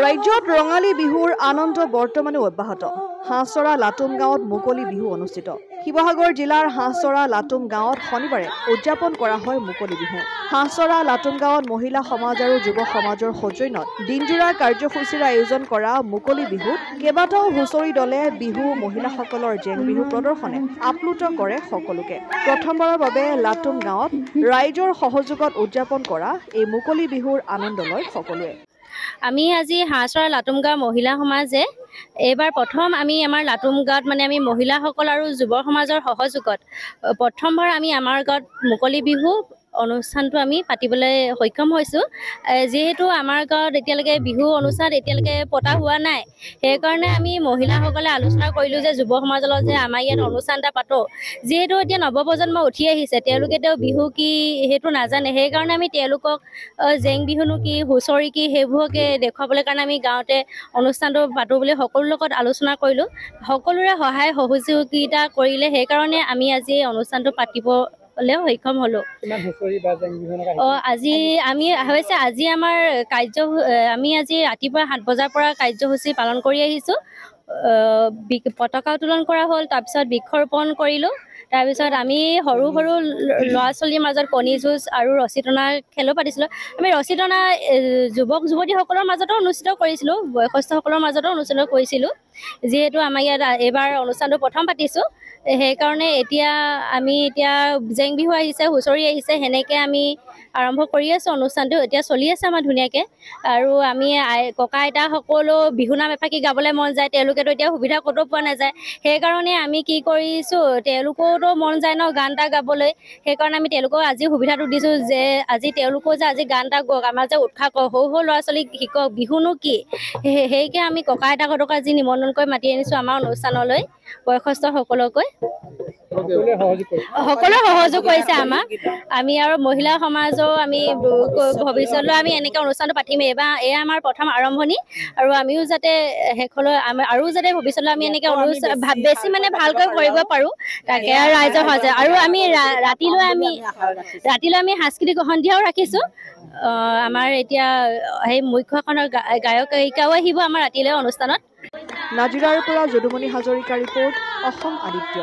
ৰাজ্যত ৰঙালী বিহুৰ আনন্দ বৰ্তমানে অব্যাহত। হাঁহচৰা লাটুম গাঁৱত মুকলি বিহু অনুষ্ঠিত। শিৱসাগৰ জিলাৰ হাঁহচৰা লাটুম গাঁৱত শনিবাৰে উদযাপন কৰা হয় মুকলি বিহু। হাঁহচৰা লাটুম গাঁৱত মহিলা সমাজ আৰু যুৱ সমাজৰ সৌজন্যত দিনজোৰা কাৰ্যসূচীৰ আয়োজন কৰা মুকলি বিহুত কেইবাটাও হুঁচৰি দলে বিহু মহিলাসকলৰ জেং বিহু প্ৰদৰ্শনে আপ্লুত কৰে সকলোকে। প্ৰথমবাৰৰ বাবে লাটুম গাঁৱত ৰাইজৰ সহযোগত উদযাপন কৰা এই মুকলি বিহুৰ আনন্দ লয় সকলোৱে। আমি আজি হাঁহচৰা লাটুম গাঁৱৰ মহিলা সমাজে এইবাৰ প্ৰথম আমি আমাৰ লাটুম গাঁৱত আমি মহিলাসকল আৰু যুৱ সমাজৰ সহযোগত প্ৰথমবাৰ আমি আমাৰ গাঁৱত মুকলি বিহু অনুষ্ঠানটো আমি পাতিবলৈ সক্ষম হৈছোঁ। যিহেতু আমাৰ গাঁৱত এতিয়ালৈকে বিহু অনুষ্ঠান পতা হোৱা নাই, সেইকাৰণে আমি মহিলাসকলে আলোচনা কৰিলোঁ যে যুৱ সমাজৰ লগত যে আমাৰ ইয়াত অনুষ্ঠান এটা পাতোঁ। যিহেতু এতিয়া নৱপ্ৰজন্ম উঠি আহিছে, তেওঁলোকেতো বিহু কি সেইটো নাজানে, সেইকাৰণে আমি তেওঁলোকক জেং বিহুনো কি, হুঁচৰি কি, সেইবোৰকে দেখুৱাবলৈ কাৰণে আমি গাঁৱতে অনুষ্ঠানটো পাতোঁ বুলি সকলোৰ লগত আলোচনা কৰিলোঁ। সকলোৰে সহায় সহযোগিতা কৰিলে, সেইকাৰণে আমি আজি এই অনুষ্ঠানটো পাতিবলৈ সক্ষম হ'লোঁ। আজি আমাৰ আমি আজি ৰাতিপুৱা 7 বজাৰ পৰা কাৰ্যসূচী পালন কৰি আহিছোঁ। পতাকা উত্তোলন কৰা হ'ল, তাৰপিছত বৃক্ষৰোপণ কৰিলোঁ। তাৰপিছত আমি সৰু সৰু ল'ৰা ছোৱালীৰ মাজত কণী যুঁজ আৰু ৰছী টনা খেলো পাতিছিলোঁ। আমি ৰছী টনা যুৱক যুৱতীসকলৰ মাজতো অনুষ্ঠিত কৰিছিলোঁ, বয়সস্থসকলৰ মাজতো অনুষ্ঠিত কৰিছিলোঁ। যিহেতু আমাৰ ইয়াত এইবাৰ অনুষ্ঠানটো প্ৰথম পাতিছোঁ, সেইকাৰণে এতিয়া জেং বিহু আহিছে, হুঁচৰি আহিছে, সেনেকৈ আমি আৰম্ভ কৰি আছোঁ। অনুষ্ঠানটো এতিয়া চলি আছে আমাৰ ধুনীয়াকৈ। আৰু আমি ককা আইতা সকলো বিহুনাম এফাকি গাবলৈ মন যায়, তেওঁলোকেতো এতিয়া সুবিধা ক'তো পোৱা নাযায়। সেইকাৰণে আমি কি কৰিছোঁ, তেওঁলোকৰো মন যায় ন গান এটা গাবলৈ, সেইকাৰণে আমি তেওঁলোকক আজি সুবিধাটো দিছোঁ যে আজি তেওঁলোকেও যে আজি গান এটা গাওক, আমাৰ যে উৎসাহ কৰক, সৰু সৰু ল'ৰা ছোৱালীক শিকক বিহুনো কি। সেইকে আমি ককা আইতাহঁতক আজি নিমন্ত্ৰণ কৰি মাতি আনিছোঁ আমাৰ অনুষ্ঠানলৈ, বয়সস্থসকলকৈ। সকলোৱে সহযোগ কৰিছে আমাক। আমি আৰু মহিলা সমাজৰ আমি ভৱিষ্যতলৈ আমি এনেকৈ অনুষ্ঠানটো পাতিমেই। এয়া আমাৰ প্ৰথম আৰম্ভণি, আৰু আমিও যাতে শেষলৈ আৰু যাতে ভৱিষ্যতলৈ আমি এনেকৈ বেছি ভালকৈ কৰিব পাৰোঁ, তাকে ৰাইজৰ সহায়। আৰু আমি ৰাতিলৈ আমি সাংস্কৃতিক সন্ধিয়াও ৰাখিছোঁ। আমাৰ এতিয়া সেই মুখ্যখনৰ গায়ক গায়িকাও আহিব আমাৰ ৰাতিলৈ অনুষ্ঠানত। নাজিৰাৰ পৰা যদুমণি হাজৰিকা ৰিপৰ্ট, অসম আদিত্য।